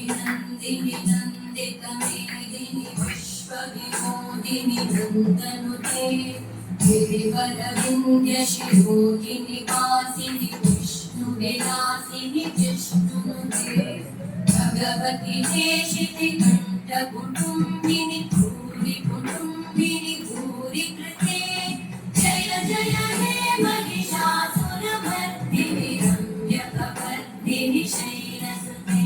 नंदिनी नंदितमेदिनि विश्वविनोदिनि नन्दनुते गिरिवरविन्द्यशिरोहिणि वासिनि विष्णुविलासिनि जिष्णुनुते भगवति देशिति कण्ठकुटुम्बिनि भूरि कुटुम्बिनि भूरि कृते जय जय हे महिषासुरमर्दिनि रम्यकपर्दिनि शैलसुते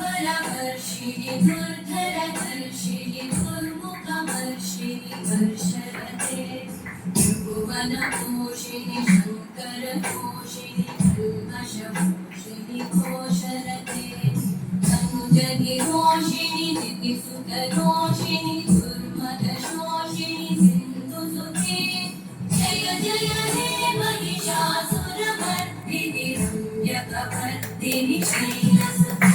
सुरवरवर्षिणि दुर्धरधर्षिणि दुर्मुखवर्षिणि वर्षरते भुवनपोषिणि शङ्करपोषिणि कल्मषपोषिणि घोषरते तनुजनिरोषिणि दितिसुतरोषिणि दुर्मदशोषिणि सिन्धुसुते जय जय हे महिषासुरमर्दिनि रम्यकपर्दिनि शैलसुते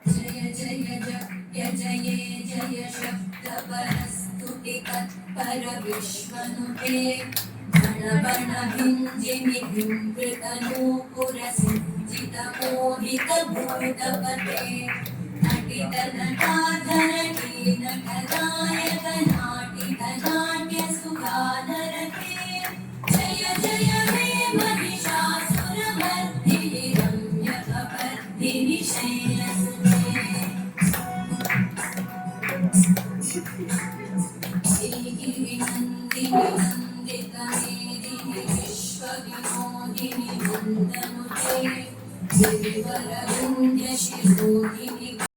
जय जय जय जय जय शब्दपरस्तुतितत्पर विश्वनुते बण बण भिञ्जिनि भिङ्कृतनूपुरसिञ्चितमोहितभूतपते नटितनटाधरणी नटनायक नाटितनाट्यसुधानरते जय जय हे महिषासुरमर्दिनि रम्यकपर्दिनि शैलसुते गिरिनन्दिनि नन्दितमेदिनि विश्वविनोदिनि नन्दनुते गिरिवरविन्द्यशिरोहिणि